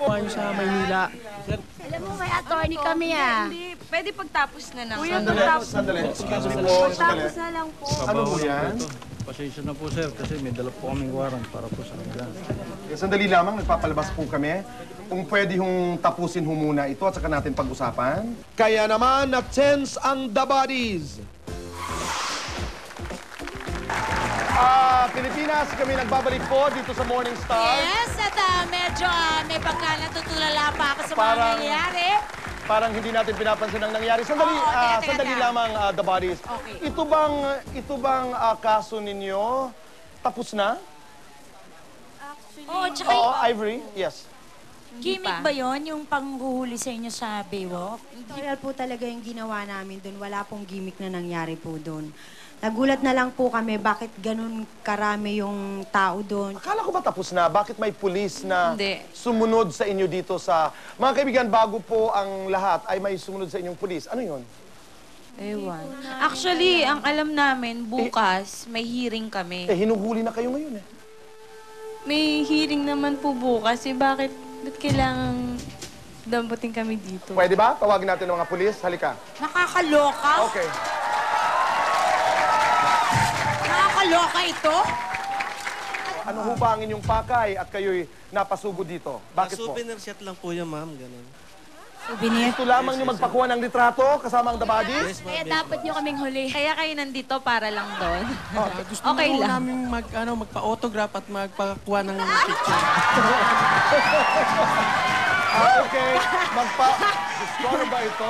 Kumain sa Maynila. Alam mo, may attorney kami ah. Hindi, pwede pagtapos na lang. Kuya, Sandali. Excuse me po. pagtapos na lang po. Ano po yan? Pasensya na po sir kasi may dala po kaming warrant para po sa kanila. Sandali lamang, nagpapalabas po kami. Kung pwede hong tapusin ho muna ito at saka natin pag-usapan. Kaya naman, na-tense ang The Bodies. Pilipinas, kami nagbabalik po dito sa Morning Star. Yes, at medyo may pagka-natutulala pa ako sa mga Parang- nangyayari. Parang hindi natin pinapansin ang nangyari. Sandali, Oo, teka. sandali lamang, The Bodies. Okay. Ito bang kaso ninyo tapos na? Oo, tsaka Oo, Ivory? Yes. gimmick ba yon yung panghuhuli sa inyo sa Baywalk? Real po talaga yung ginawa namin doon. Wala pong gimmick na nangyari po doon. Nagulat na lang po kami bakit ganun karami yung tao doon. Akala ko ba tapos na? Bakit may pulis na Hindi. sumunod sa inyo dito sa... Mga kaibigan, bago po ang lahat ay may sumunod sa inyong pulis. Ano yun? Ewan. Actually, ang alam namin, bukas, may hearing kami. Hinuhuli na kayo ngayon eh. May hearing naman po bukas. Ba't kailangan damputin kami dito? Pwede ba? Tawagin natin ng mga pulis. Halika. Nakakaloka? Okay. Nakakaloka ito? Ano ho ba ang inyong pakay at kayo'y napasubo dito? Bakit po? Souvenir shot lang po yun, ma'am. Ganun. Ito lamang yung magpakuha ng litrato kasama ang The Bodies? Kaya dapat nyo kaming huli. Kaya kayo nandito para lang doon. Gusto Okay mo lang. namin magpa-autograph at magpakuha ng picture. Okay. Gusto ba ito?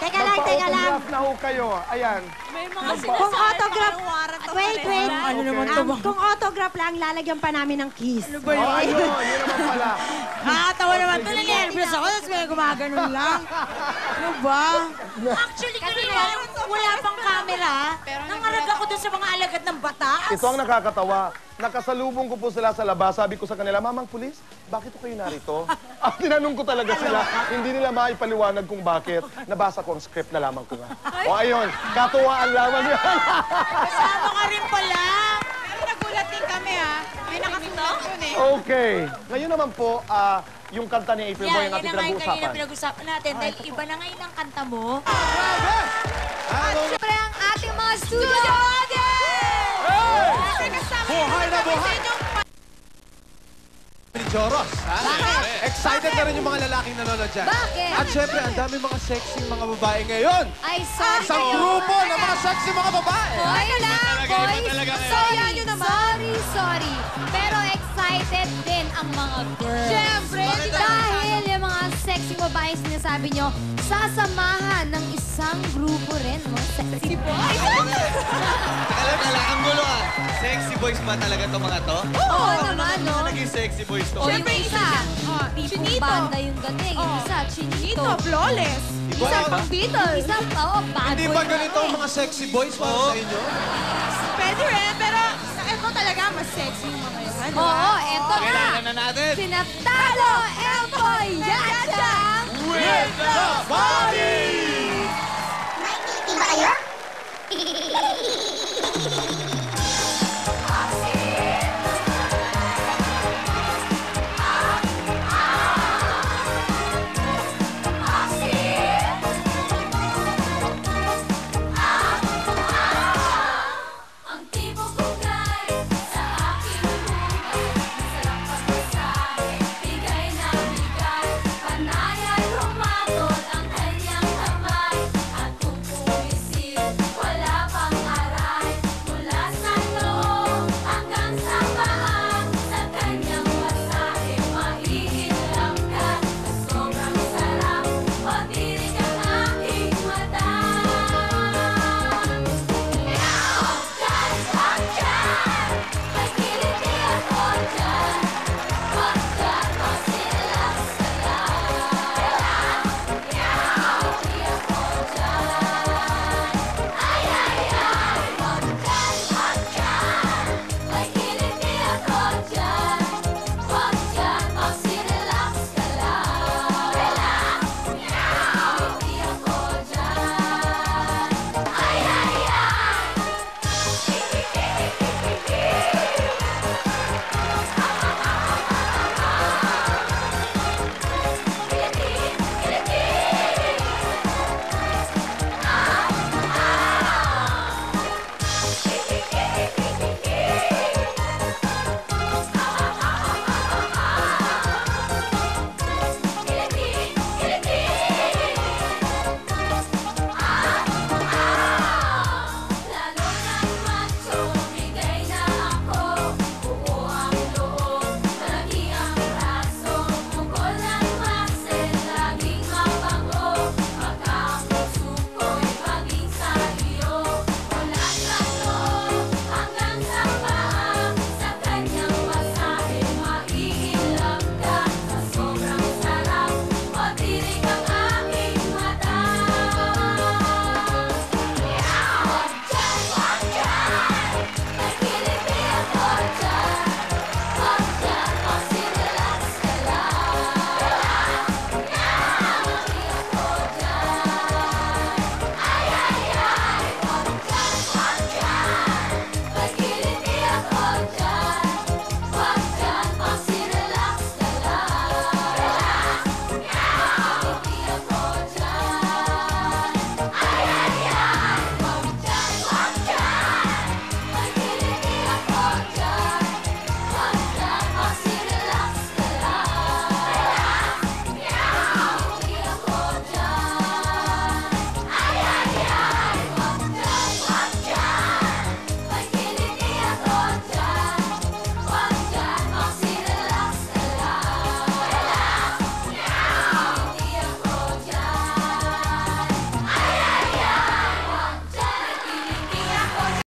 Teka lang, teka lang. Magpa-autograph na ho kayo. Ayan. May mga Kung autograph, Wait. ano naman to ba? Kung autograph lang, lalagyan pa namin ng kiss. Oh, ayun. Yun naman pala. Nakakatawa naman ito. Naninervous ako, tapos may gumaganon lang. Ano ba? Actually, kanina, wala pang camera. Nangarag ako dun sa mga alagad ng batas. Ito ang nakakatawa. Nakasalubong ko po sila sa labas. Sabi ko sa kanila, Mamang Pulis, bakit po kayo narito? Tinanong ko talaga sila. Hindi nila maipaliwanag kung bakit. Nabasa ko ang script na lamang ko nga. O ayun, katuwaan lamang yan. Kasama ka rin pala. Pero nagulat din kami ha. May nakasulat dun eh. Okay. Ngayon naman po, yung kanta ni April Boy ang ating Yan ang kanina pinag-uusapan. pinag-usapan natin. Dahil iba na ngayon ang kanta mo. At syempre ang ating mga studio audience! Buhay na buhay! Ni Joros, ha? Excited na rin yung mga lalaking nanonood dyan. Bakit? At syempre, ang dami mga sexy mga babae ngayon. Ay, sorry Isang kayo. grupo ng mga sexy mga babae. Hoy lang, boys. Sorry. Pero excited din ang mga girls. Siyempre, Dahil yung mga sexy babae sinasabi nyo, sasamahan ng isang grupo rin, mga sexy boys. Ang gulo ah. Sexy boys ba talaga itong mga to? Oo naman, no? Naging sexy boys to. O yung isa, tipong banda yung dating. Yung isa, chinito. flawless. Isa pang Beatles. Isa, bad Hindi boy ba na ganito ang mga sexy boys para sa inyo? Pwede rin, pero ito talaga mas sexy yung mga yun. Oo, eto na. Kailangan na natin. Sinaptalo, Empoy, Yachang. With the body! May meeting ba kayo?